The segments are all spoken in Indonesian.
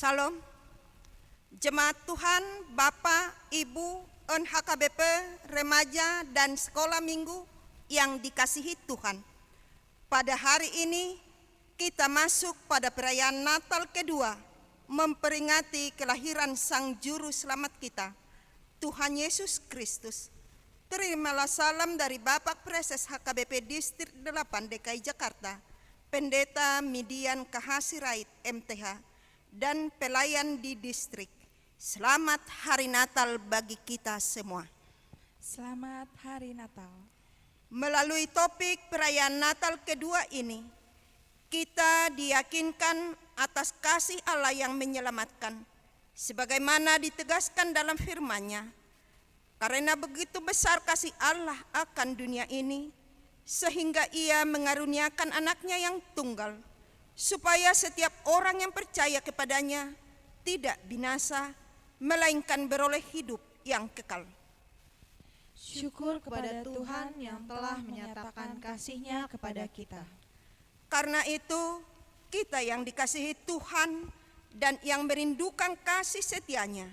Salam, Jemaat Tuhan, Bapak, Ibu, NHKBP, remaja, dan sekolah minggu yang dikasihi Tuhan. Pada hari ini, kita masuk pada perayaan Natal kedua, memperingati kelahiran Sang Juru Selamat kita, Tuhan Yesus Kristus. Terimalah salam dari Bapak Preses HKBP Distrik 8 DKI Jakarta, Pendeta Midian Kahasirait MTH, dan pelayan di distrik. Selamat Hari Natal bagi kita semua. Selamat Hari Natal. Melalui topik perayaan Natal kedua ini, kita diyakinkan atas kasih Allah yang menyelamatkan, sebagaimana ditegaskan dalam firman-Nya. Karena begitu besar kasih Allah akan dunia ini, sehingga Ia mengaruniakan anaknya yang tunggal, supaya setiap orang yang percaya kepadanya tidak binasa, melainkan beroleh hidup yang kekal. Syukur kepada Tuhan yang telah menyatakan kasih-Nya kepada kita. Karena itu, kita yang dikasihi Tuhan dan yang merindukan kasih setia-Nya,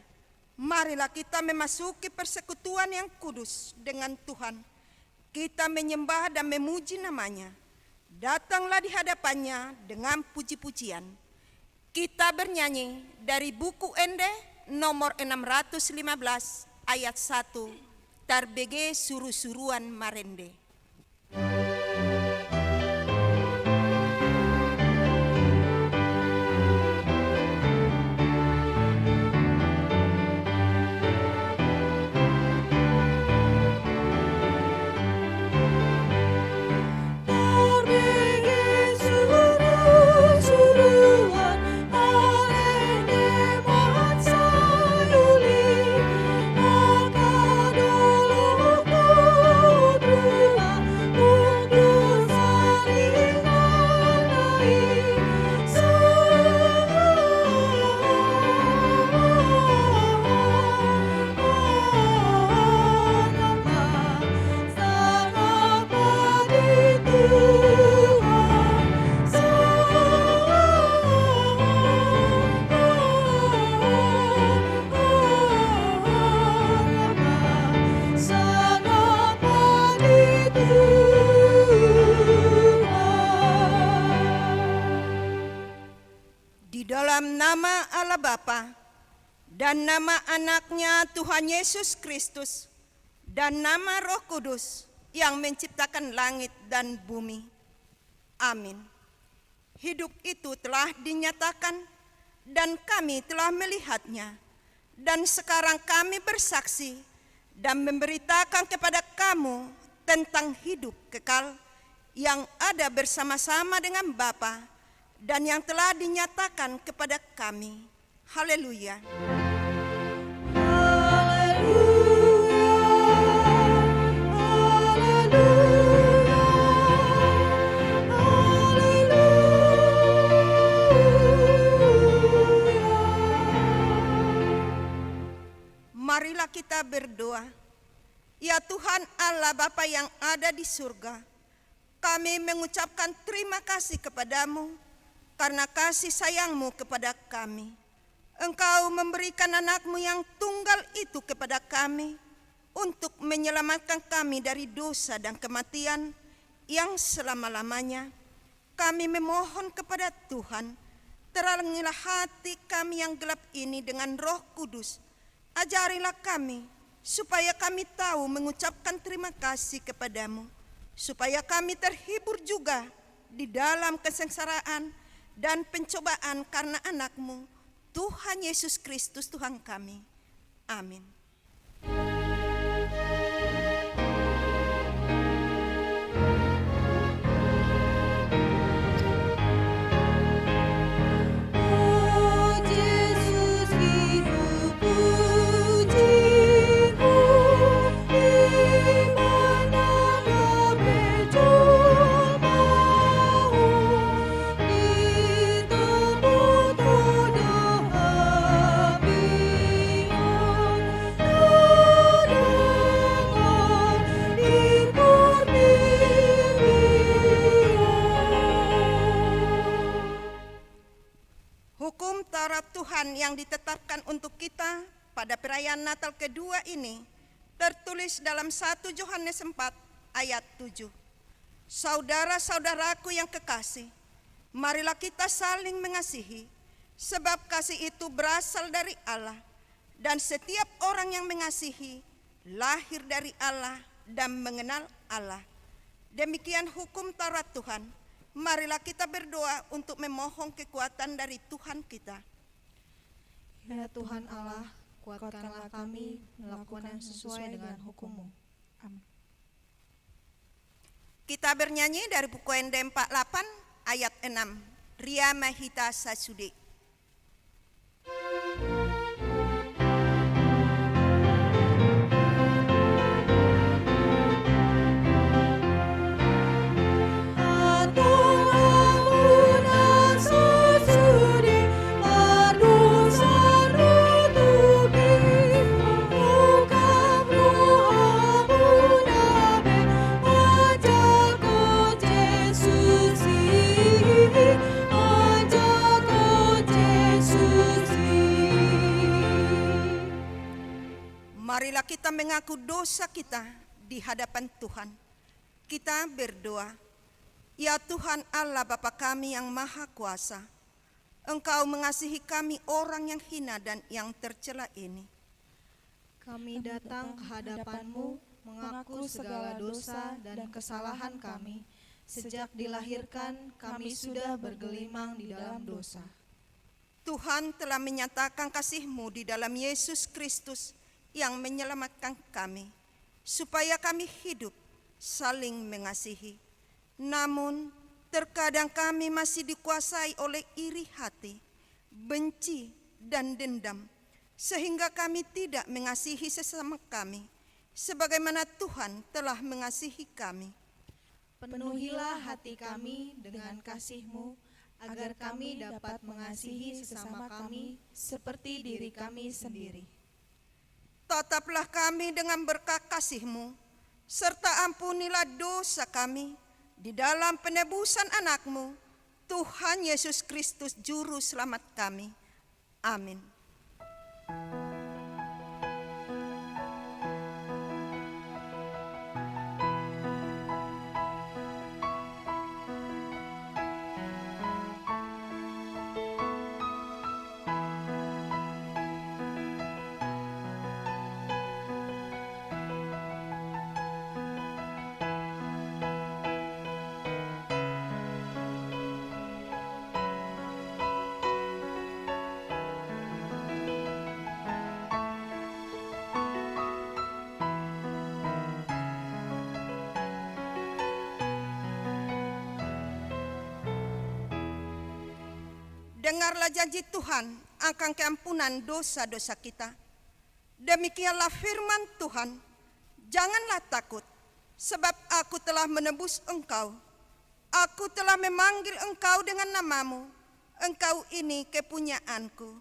marilah kita memasuki persekutuan yang kudus dengan Tuhan. Kita menyembah dan memuji nama-Nya. Datanglah di hadapan-Nya dengan puji-pujian. Kita bernyanyi dari buku Ende nomor 615 ayat 1, Tarbege Suru-suruan Marende. Dalam nama Allah Bapa dan nama anaknya Tuhan Yesus Kristus dan nama Roh Kudus yang menciptakan langit dan bumi. Amin. Hidup itu telah dinyatakan dan kami telah melihatnya, dan sekarang kami bersaksi dan memberitakan kepada kamu tentang hidup kekal yang ada bersama-sama dengan Bapa dan yang telah dinyatakan kepada kami. Haleluya. Marilah kita berdoa. Ya Tuhan Allah Bapa yang ada di surga, kami mengucapkan terima kasih kepadamu karena kasih sayang-Mu kepada kami. Engkau memberikan anak-Mu yang tunggal itu kepada kami untuk menyelamatkan kami dari dosa dan kematian yang selama-lamanya. Kami memohon kepada Tuhan, terangilah hati kami yang gelap ini dengan Roh Kudus. Ajarilah kami supaya kami tahu mengucapkan terima kasih kepadamu, supaya kami terhibur juga di dalam kesengsaraan dan pencobaan karena anak-Mu, Tuhan Yesus Kristus Tuhan kami. Amin. yang ditetapkan untuk kita pada perayaan Natal kedua ini tertulis dalam 1 Yohanes 4 ayat 7. Saudara-saudaraku yang kekasih, marilah kita saling mengasihi, sebab kasih itu berasal dari Allah, dan setiap orang yang mengasihi lahir dari Allah dan mengenal Allah. Demikian hukum Taurat Tuhan. Marilah kita berdoa untuk memohon kekuatan dari Tuhan kita. Ya Tuhan Allah, kuatkanlah kami melakukan yang sesuai dengan hukum-Mu. Amin. Kita bernyanyi dari buku ND 48 ayat 6. Ria Mahita Sasude. Marilah kita mengaku dosa kita di hadapan Tuhan. Kita berdoa. Ya Tuhan Allah Bapa kami yang Maha Kuasa, Engkau mengasihi kami orang yang hina dan yang tercela ini. Kami datang ke hadapan-Mu mengaku segala dosa dan kesalahan kami. Sejak dilahirkan kami sudah bergelimang di dalam dosa. Tuhan telah menyatakan kasih-Mu di dalam Yesus Kristus yang menyelamatkan kami, supaya kami hidup saling mengasihi. Namun, terkadang kami masih dikuasai oleh iri hati, benci, dan dendam, sehingga kami tidak mengasihi sesama kami, sebagaimana Tuhan telah mengasihi kami. Penuhilah hati kami dengan kasih-Mu, agar kami dapat mengasihi sesama kami seperti diri kami sendiri. Tataplah kami dengan berkat kasih-Mu, serta ampunilah dosa kami di dalam penebusan anak-Mu, Tuhan Yesus Kristus Juru Selamat kami. Amin. Dengarlah janji Tuhan akan keampunan dosa-dosa kita. Demikianlah firman Tuhan, janganlah takut, sebab aku telah menebus engkau. Aku telah memanggil engkau dengan namamu. Engkau ini kepunyaanku.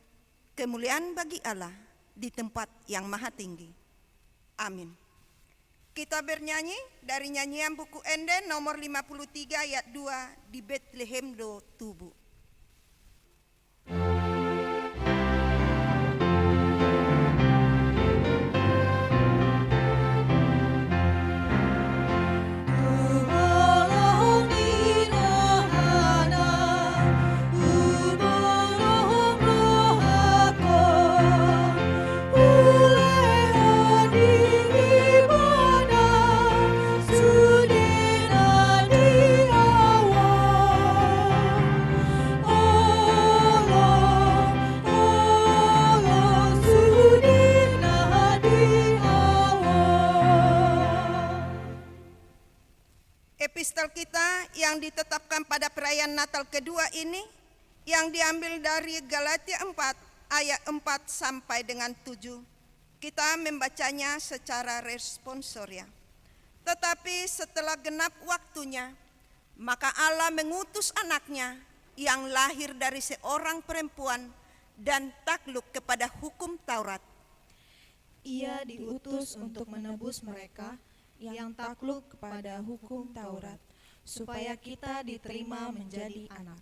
Kemuliaan bagi Allah di tempat yang maha tinggi. Amin. Kita bernyanyi dari nyanyian buku Ende nomor 53 ayat 2 di Bethlehem do Tubu. Epistel kita yang ditetapkan pada perayaan Natal kedua ini yang diambil dari Galatia 4 ayat 4 sampai dengan 7. Kita membacanya secara responsoria. Tetapi setelah genap waktunya, maka Allah mengutus anaknya yang lahir dari seorang perempuan dan takluk kepada hukum Taurat. Ia diutus untuk menebus mereka yang takluk kepada hukum Taurat, supaya kita diterima menjadi anak.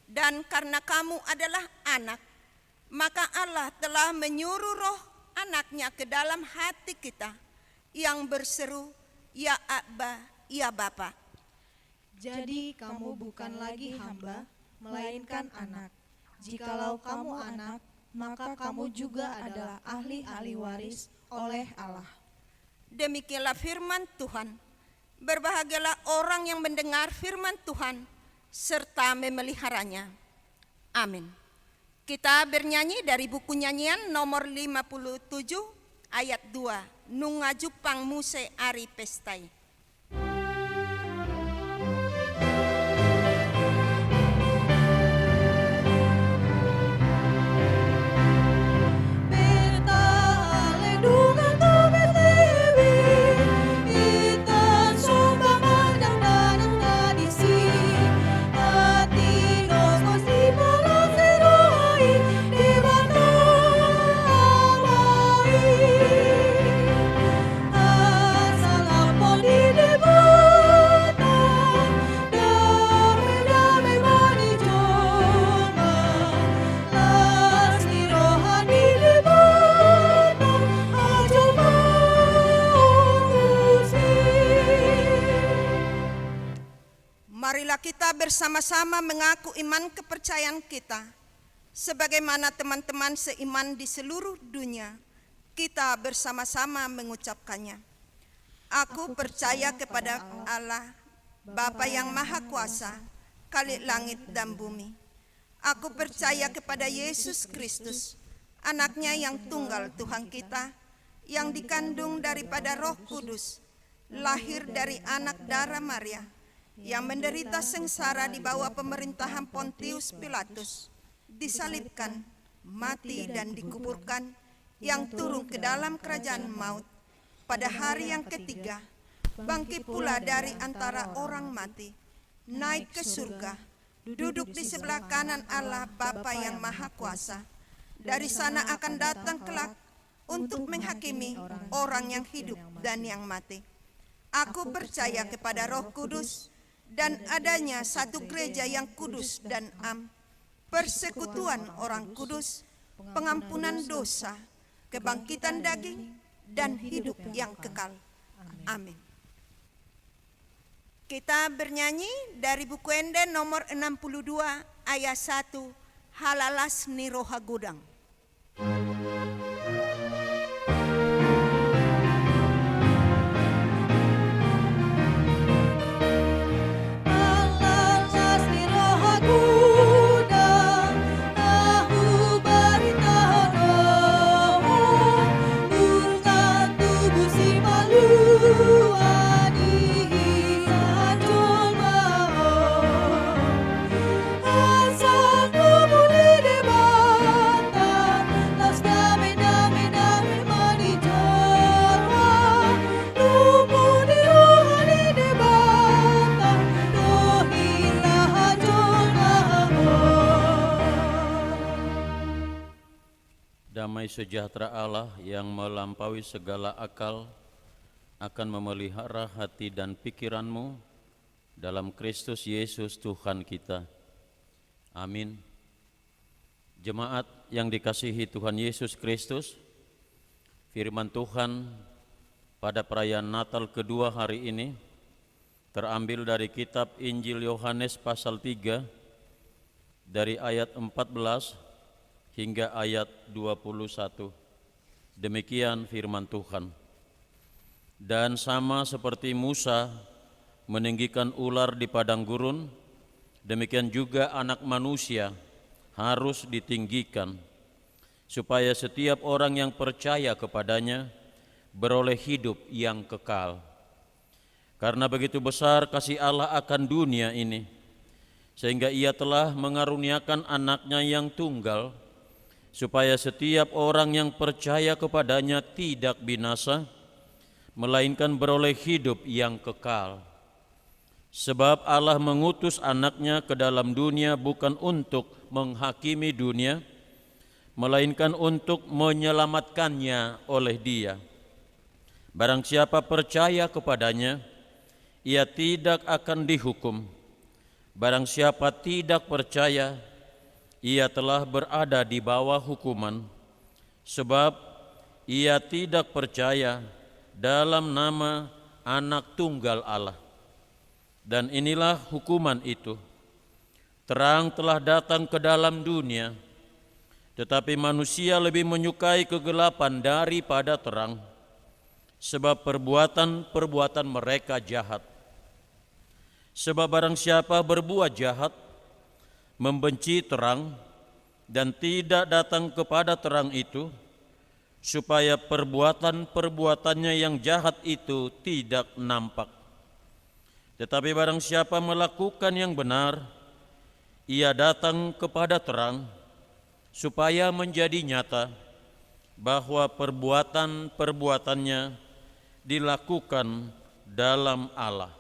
Dan karena kamu adalah anak, maka Allah telah menyuruh roh anaknya ke dalam hati kita yang berseru, "Ya Abba, ya Bapa." Jadi kamu bukan lagi hamba, melainkan anak. Jikalau kamu anak, maka kamu juga adalah ahli-ahli waris oleh Allah. Demikianlah firman Tuhan. Berbahagialah orang yang mendengar firman Tuhan serta memeliharanya. Amin. Kita bernyanyi dari buku nyanyian nomor 57 ayat 2. Nunga Jupang Muse Ari Pestai. Marilah kita bersama-sama mengaku iman kepercayaan kita. Sebagaimana teman-teman seiman di seluruh dunia, kita bersama-sama mengucapkannya. Aku percaya kepada Allah, Bapa yang Maha Kuasa, Khalik langit dan bumi. Aku percaya kepada Yesus Kristus, anaknya yang tunggal Tuhan kita, yang dikandung daripada Roh Kudus, lahir dari anak darah Maria, yang menderita sengsara di bawah pemerintahan Pontius Pilatus, disalibkan, mati dan dikuburkan, yang turun ke dalam kerajaan maut, pada hari yang ketiga, bangkit pula dari antara orang mati, naik ke surga, duduk di sebelah kanan Allah Bapa yang Maha Kuasa. Dari sana akan datang kelak untuk menghakimi orang yang hidup dan yang mati. Aku percaya kepada Roh Kudus, dan adanya satu gereja yang kudus dan am, persekutuan orang kudus, pengampunan dosa, kebangkitan daging, dan hidup yang kekal. Amin. Kita bernyanyi dari buku Ende nomor 62 ayat 1, Halalas ni Roha Gudang. Damai sejahtera Allah yang melampaui segala akal akan memelihara hati dan pikiranmu dalam Kristus Yesus Tuhan kita. Amin. Jemaat yang dikasihi Tuhan Yesus Kristus, firman Tuhan pada perayaan Natal kedua hari ini terambil dari kitab Injil Yohanes pasal 3 dari ayat 14 hingga ayat 21. Demikian firman Tuhan. Dan sama seperti Musa meninggikan ular di padang gurun, demikian juga Anak Manusia harus ditinggikan, supaya setiap orang yang percaya kepadanya beroleh hidup yang kekal. Karena begitu besar kasih Allah akan dunia ini, sehingga Ia telah mengaruniakan Anaknya yang tunggal, supaya setiap orang yang percaya kepadanya tidak binasa, melainkan beroleh hidup yang kekal. Sebab Allah mengutus Anaknya ke dalam dunia bukan untuk menghakimi dunia, melainkan untuk menyelamatkannya oleh Dia. Barang siapa percaya kepadanya, ia tidak akan dihukum. Barang siapa tidak percaya, ia telah berada di bawah hukuman, sebab ia tidak percaya dalam nama Anak Tunggal Allah. Dan inilah hukuman itu: terang telah datang ke dalam dunia, tetapi manusia lebih menyukai kegelapan daripada terang, sebab perbuatan-perbuatan mereka jahat. Sebab barang siapa berbuat jahat, membenci terang, dan tidak datang kepada terang itu, supaya perbuatan-perbuatannya yang jahat itu tidak nampak. Tetapi barang siapa melakukan yang benar, ia datang kepada terang, supaya menjadi nyata bahwa perbuatan-perbuatannya dilakukan dalam Allah.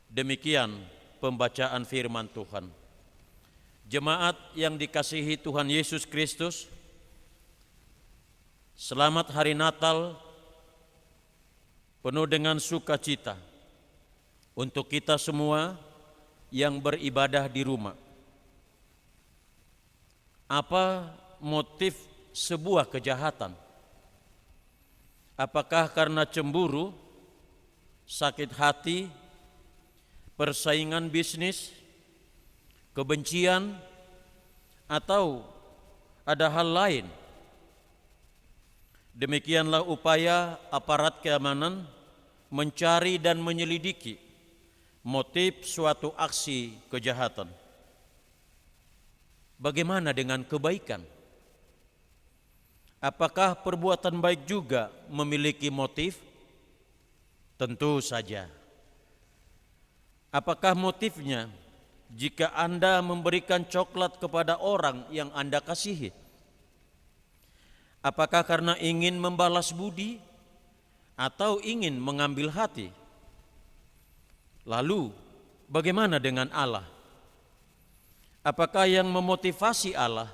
Demikian pembacaan firman Tuhan. Jemaat yang dikasihi Tuhan Yesus Kristus, selamat hari Natal penuh dengan sukacita untuk kita semua yang beribadah di rumah. Apa motif sebuah kejahatan? Apakah karena cemburu, sakit hati, persaingan bisnis, kebencian, atau ada hal lain? Demikianlah upaya aparat keamanan mencari dan menyelidiki motif suatu aksi kejahatan. Bagaimana dengan kebaikan? Apakah perbuatan baik juga memiliki motif? Tentu saja. Apakah motifnya jika Anda memberikan coklat kepada orang yang Anda kasihi? Apakah karena ingin membalas budi atau ingin mengambil hati? Lalu, bagaimana dengan Allah? Apakah yang memotivasi Allah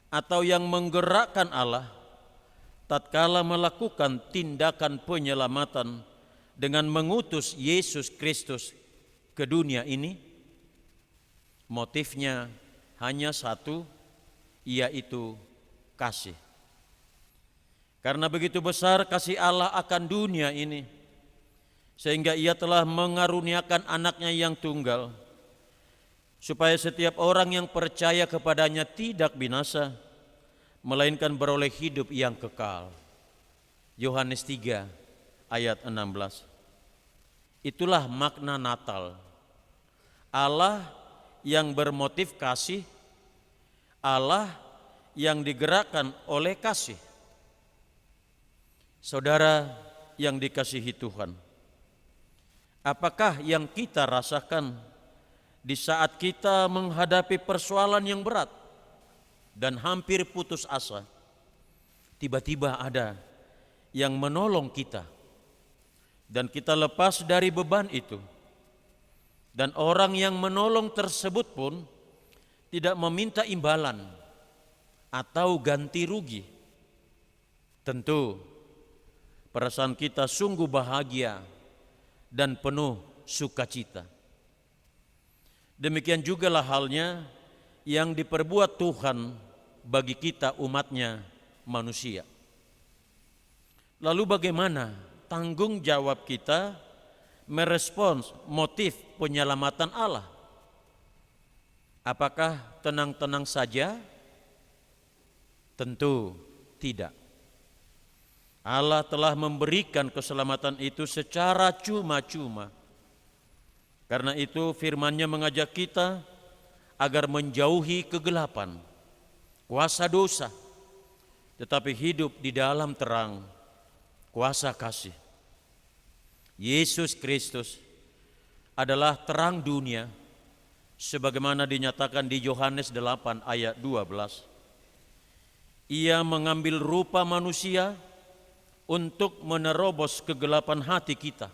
atau yang menggerakkan Allah tatkala melakukan tindakan penyelamatan dengan mengutus Yesus Kristus ke dunia ini? Motifnya hanya satu, yaitu kasih. Karena begitu besar kasih Allah akan dunia ini, sehingga Ia telah mengaruniakan anaknya yang tunggal, supaya setiap orang yang percaya kepadanya tidak binasa, melainkan beroleh hidup yang kekal. Yohanes 3 ayat 16. Itulah makna Natal. Allah yang bermotif kasih, Allah yang digerakkan oleh kasih. Saudara yang dikasihi Tuhan, apakah yang kita rasakan di saat kita menghadapi persoalan yang berat dan hampir putus asa? Tiba-tiba ada yang menolong kita dan kita lepas dari beban itu. Dan orang yang menolong tersebut pun tidak meminta imbalan atau ganti rugi. Tentu perasaan kita sungguh bahagia dan penuh sukacita. Demikian jugalah halnya yang diperbuat Tuhan bagi kita umatnya manusia. Lalu bagaimana tanggung jawab kita merespons motif penyelamatan Allah? Apakah tenang-tenang saja? Tentu tidak. Allah telah memberikan keselamatan itu secara cuma-cuma. Karena itu firman-Nya mengajak kita agar menjauhi kegelapan, kuasa dosa, tetapi hidup di dalam terang, kuasa kasih. Yesus Kristus adalah terang dunia, sebagaimana dinyatakan di Yohanes 8 ayat 12. Ia mengambil rupa manusia untuk menerobos kegelapan hati kita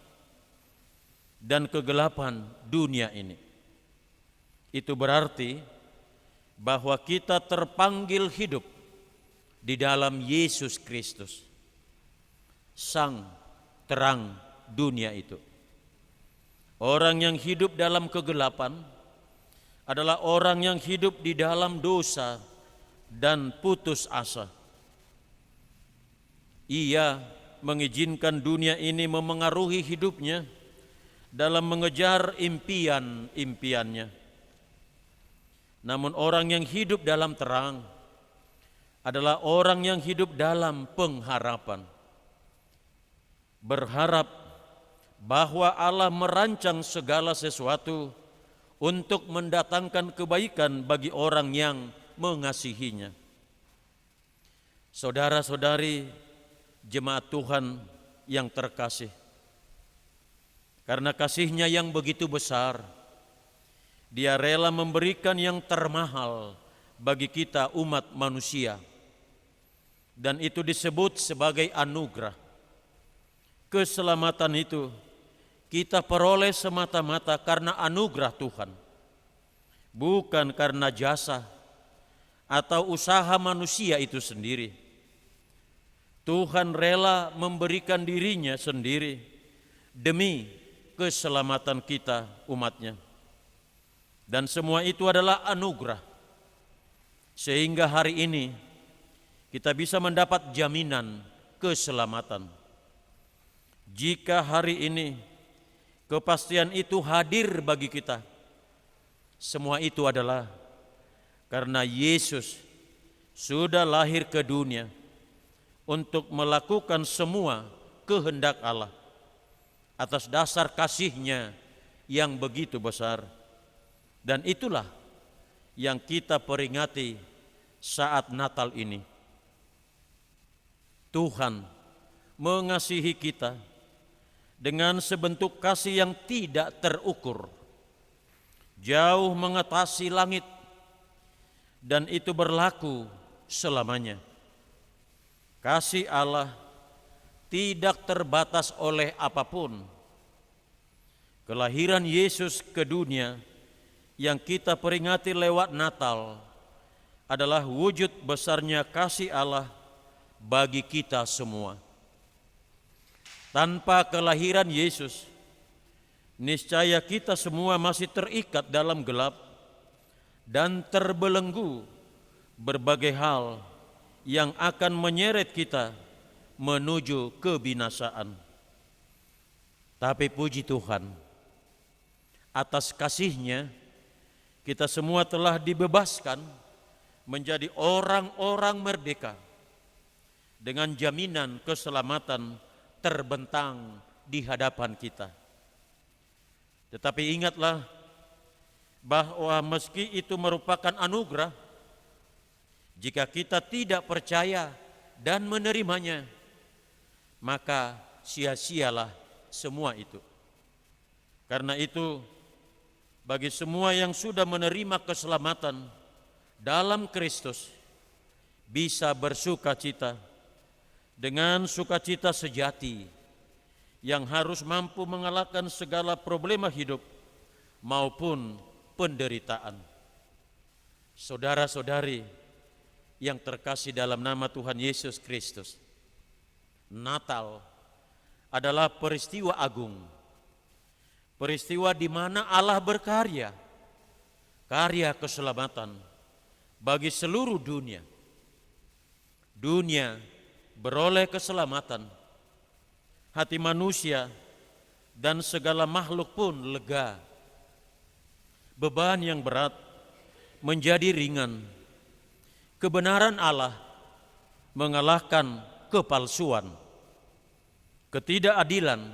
dan kegelapan dunia ini. Itu berarti bahwa kita terpanggil hidup di dalam Yesus Kristus, sang terang dunia itu. Orang yang hidup dalam kegelapan adalah orang yang hidup di dalam dosa dan putus asa. Ia mengizinkan dunia ini memengaruhi hidupnya dalam mengejar impian-impiannya. Namun orang yang hidup dalam terang adalah orang yang hidup dalam pengharapan. Berharap bahwa Allah merancang segala sesuatu untuk mendatangkan kebaikan bagi orang yang mengasihinya. Saudara-saudari jemaat Tuhan yang terkasih, karena kasih-Nya yang begitu besar, Dia rela memberikan yang termahal bagi kita umat manusia. Dan itu disebut sebagai anugerah. Keselamatan itu kita peroleh semata-mata karena anugerah Tuhan, bukan karena jasa atau usaha manusia itu sendiri. Tuhan rela memberikan dirinya sendiri demi keselamatan kita umatnya. Dan semua itu adalah anugerah. Sehingga hari ini kita bisa mendapat jaminan keselamatan. Jika hari ini kepastian itu hadir bagi kita, semua itu adalah karena Yesus sudah lahir ke dunia untuk melakukan semua kehendak Allah atas dasar kasih-Nya yang begitu besar. Dan itulah yang kita peringati saat Natal ini. Tuhan mengasihi kita dengan sebentuk kasih yang tidak terukur, jauh mengatasi langit, dan itu berlaku selamanya. Kasih Allah tidak terbatas oleh apapun. Kelahiran Yesus ke dunia yang kita peringati lewat Natal adalah wujud besarnya kasih Allah bagi kita semua. Tanpa kelahiran Yesus, niscaya kita semua masih terikat dalam gelap dan terbelenggu berbagai hal yang akan menyeret kita menuju kebinasaan. Tapi puji Tuhan, atas kasih-Nya kita semua telah dibebaskan menjadi orang-orang merdeka dengan jaminan keselamatan terbentang di hadapan kita. Tetapi ingatlah bahwa meski itu merupakan anugerah, jika kita tidak percaya dan menerimanya, maka sia-sialah semua itu. Karena itu, bagi semua yang sudah menerima keselamatan dalam Kristus, bisa bersukacita dengan sukacita sejati yang harus mampu mengalahkan segala problema hidup maupun penderitaan. Saudara-saudari yang terkasih dalam nama Tuhan Yesus Kristus, Natal adalah peristiwa agung. Peristiwa di mana Allah berkarya, karya keselamatan bagi seluruh dunia. Dunia beroleh keselamatan, hati manusia dan segala makhluk pun lega. Beban yang berat menjadi ringan. Kebenaran Allah mengalahkan kepalsuan. Ketidakadilan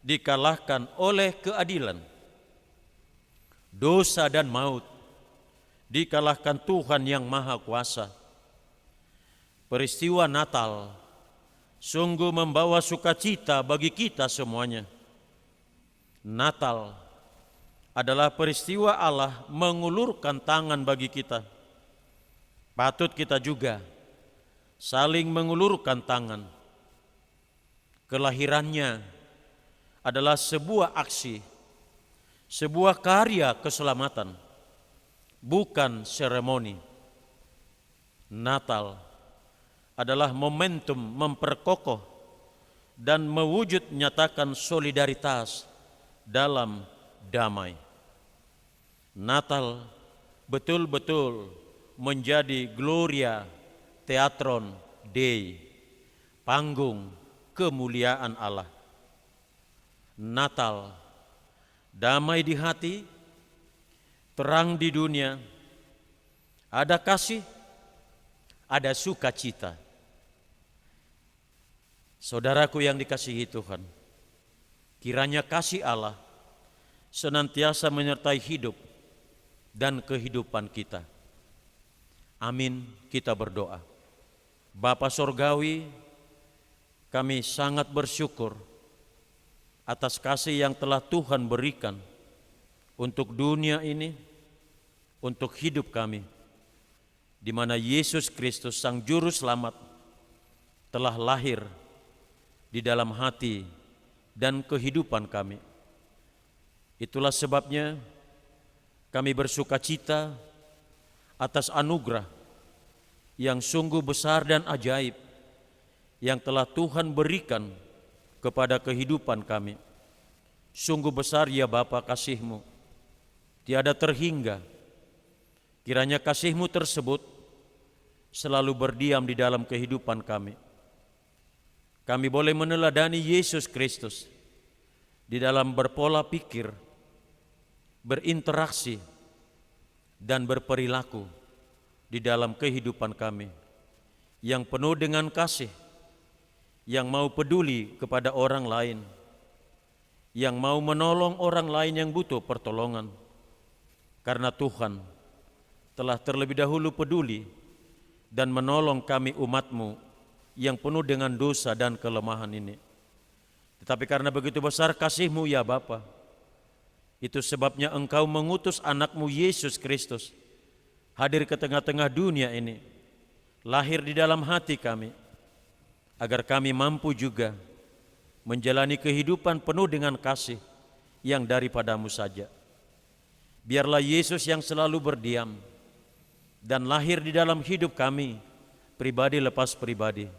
dikalahkan oleh keadilan. Dosa dan maut dikalahkan Tuhan yang Maha Kuasa. Peristiwa Natal sungguh membawa sukacita bagi kita semuanya. Natal adalah peristiwa Allah mengulurkan tangan bagi kita. Patut kita juga saling mengulurkan tangan. Kelahirannya adalah sebuah aksi, sebuah karya keselamatan, bukan seremoni. Natal adalah momentum memperkokoh dan mewujud nyatakan solidaritas dalam damai. Natal betul-betul menjadi Gloria Theatron Dei, panggung kemuliaan Allah. Natal, damai di hati, terang di dunia, ada kasih, ada sukacita. Saudaraku yang dikasihi Tuhan, kiranya kasih Allah senantiasa menyertai hidup dan kehidupan kita. Amin, kita berdoa. Bapa Sorgawi, kami sangat bersyukur atas kasih yang telah Tuhan berikan untuk dunia ini, untuk hidup kami, di mana Yesus Kristus Sang Juru Selamat telah lahir di dalam hati dan kehidupan kami. Itulah sebabnya kami bersukacita atas anugerah yang sungguh besar dan ajaib yang telah Tuhan berikan kepada kehidupan kami. Sungguh besar ya Bapa kasih-Mu, tiada terhingga. Kiranya kasih-Mu tersebut selalu berdiam di dalam kehidupan kami. Kami boleh meneladani Yesus Kristus di dalam berpola pikir, berinteraksi, dan berperilaku di dalam kehidupan kami yang penuh dengan kasih, yang mau peduli kepada orang lain, yang mau menolong orang lain yang butuh pertolongan, karena Tuhan telah terlebih dahulu peduli dan menolong kami umat-Mu yang penuh dengan dosa dan kelemahan ini. Tetapi karena begitu besar kasih-Mu ya Bapa, itu sebabnya Engkau mengutus anak-Mu Yesus Kristus hadir ke tengah-tengah dunia ini, lahir di dalam hati kami, agar kami mampu juga menjalani kehidupan penuh dengan kasih yang daripada-Mu saja. Biarlah Yesus yang selalu berdiam dan lahir di dalam hidup kami, pribadi lepas pribadi.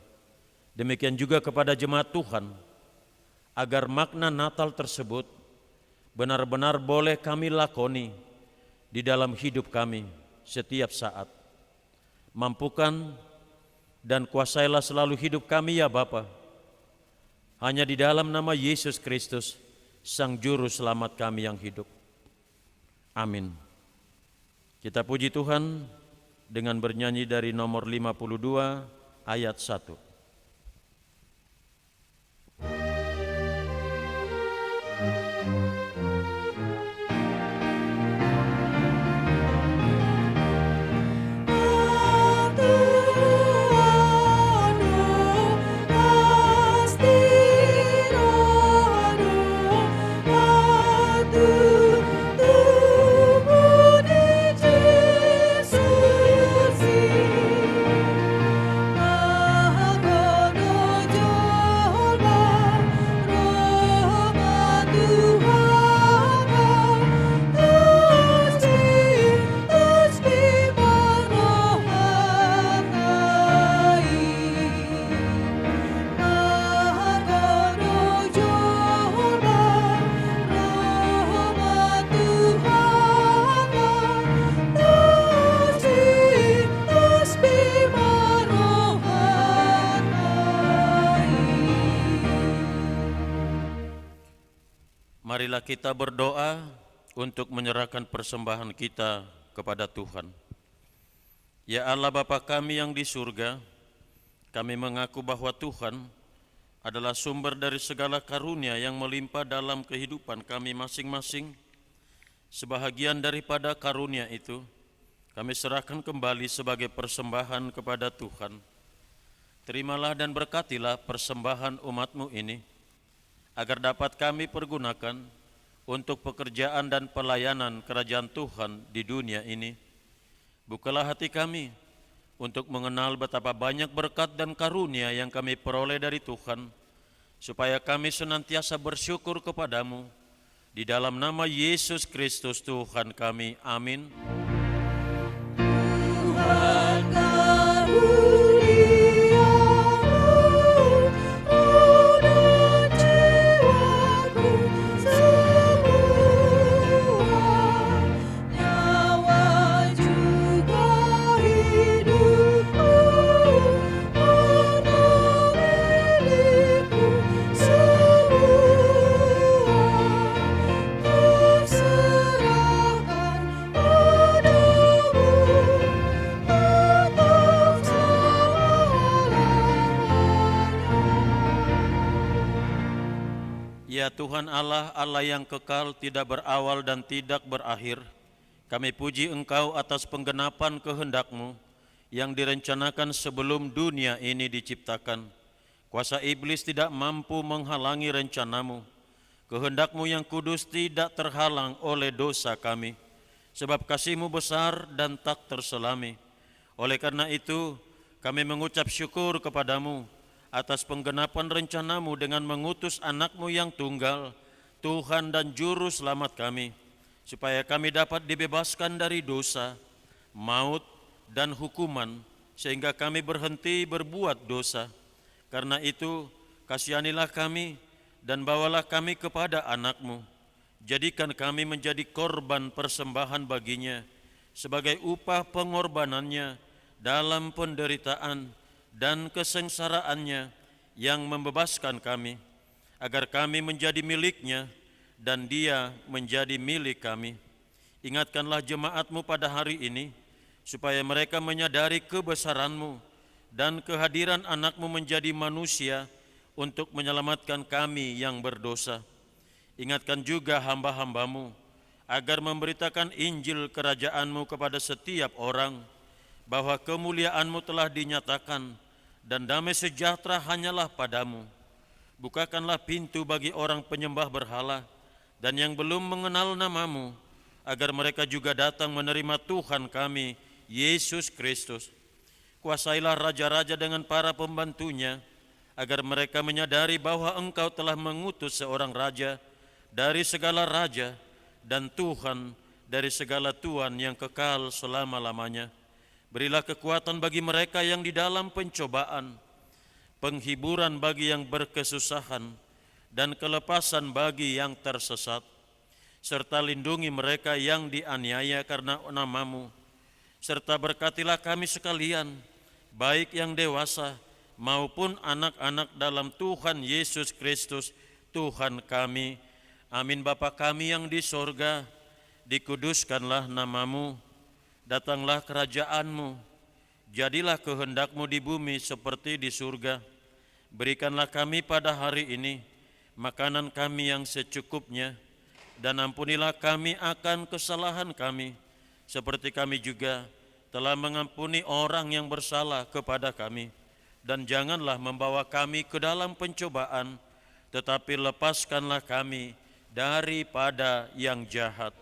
Demikian juga kepada jemaat Tuhan, agar makna Natal tersebut benar-benar boleh kami lakoni di dalam hidup kami setiap saat. Mampukan dan kuasailah selalu hidup kami ya Bapa, hanya di dalam nama Yesus Kristus, Sang Juru Selamat kami yang hidup. Amin. Kita puji Tuhan dengan bernyanyi dari nomor 52 ayat 1. Marilah kita berdoa untuk menyerahkan persembahan kita kepada Tuhan. Ya Allah Bapa kami yang di surga, kami mengaku bahwa Tuhan adalah sumber dari segala karunia yang melimpah dalam kehidupan kami masing-masing. Sebahagian daripada karunia itu kami serahkan kembali sebagai persembahan kepada Tuhan. Terimalah dan berkatilah persembahan umat-Mu ini, agar dapat kami pergunakan untuk pekerjaan dan pelayanan kerajaan Tuhan di dunia ini. Bukalah hati kami untuk mengenal betapa banyak berkat dan karunia yang kami peroleh dari Tuhan, supaya kami senantiasa bersyukur kepadamu. Di dalam nama Yesus Kristus Tuhan kami, amin. Tuhan karuniamu, roda jiwaku semua Tuhan Allah, Allah yang kekal, tidak berawal dan tidak berakhir, kami puji Engkau atas penggenapan kehendak-Mu yang direncanakan sebelum dunia ini diciptakan. Kuasa iblis tidak mampu menghalangi rencana-Mu. Kehendak-Mu yang kudus tidak terhalang oleh dosa kami, sebab kasih-Mu besar dan tak terselami. Oleh karena itu, kami mengucap syukur kepadamu atas penggenapan rencana-Mu dengan mengutus anak-Mu yang tunggal, Tuhan dan Juru Selamat kami, supaya kami dapat dibebaskan dari dosa, maut, dan hukuman, sehingga kami berhenti berbuat dosa. Karena itu, kasihanilah kami dan bawalah kami kepada anak-Mu. Jadikan kami menjadi korban persembahan baginya, sebagai upah pengorbanannya dalam penderitaan dan kesengsaraannya yang membebaskan kami, agar kami menjadi miliknya dan dia menjadi milik kami. Ingatkanlah jemaat-Mu pada hari ini, supaya mereka menyadari kebesaran-Mu dan kehadiran anak-Mu menjadi manusia untuk menyelamatkan kami yang berdosa. Ingatkan juga hamba-hamba-Mu, agar memberitakan Injil kerajaan-Mu kepada setiap orang, bahwa kemuliaan-Mu telah dinyatakan, dan damai sejahtera hanyalah pada-Mu. Bukakanlah pintu bagi orang penyembah berhala dan yang belum mengenal nama-Mu, agar mereka juga datang menerima Tuhan kami, Yesus Kristus. Kuasailah raja-raja dengan para pembantunya, agar mereka menyadari bahwa Engkau telah mengutus seorang raja dari segala raja dan Tuhan dari segala Tuhan yang kekal selama-lamanya. Berilah kekuatan bagi mereka yang di dalam pencobaan, penghiburan bagi yang berkesusahan, dan kelepasan bagi yang tersesat. Serta lindungi mereka yang dianiaya karena nama-Mu. Serta berkatilah kami sekalian, baik yang dewasa maupun anak-anak dalam Tuhan Yesus Kristus, Tuhan kami. Amin. Bapa kami yang di sorga, dikuduskanlah nama-Mu. Datanglah kerajaan-Mu, jadilah kehendak-Mu di bumi seperti di surga. Berikanlah kami pada hari ini makanan kami yang secukupnya, dan ampunilah kami akan kesalahan kami, seperti kami juga telah mengampuni orang yang bersalah kepada kami. Dan janganlah membawa kami ke dalam pencobaan, tetapi lepaskanlah kami daripada yang jahat.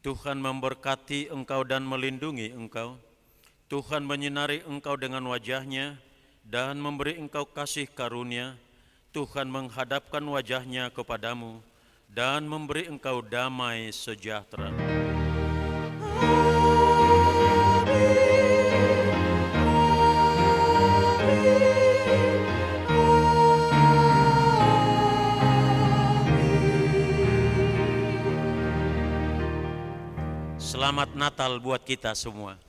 Tuhan memberkati engkau dan melindungi engkau. Tuhan menyinari engkau dengan wajah-Nya dan memberi engkau kasih karunia. Tuhan menghadapkan wajah-Nya kepadamu dan memberi engkau damai sejahtera. Selamat Natal buat kita semua.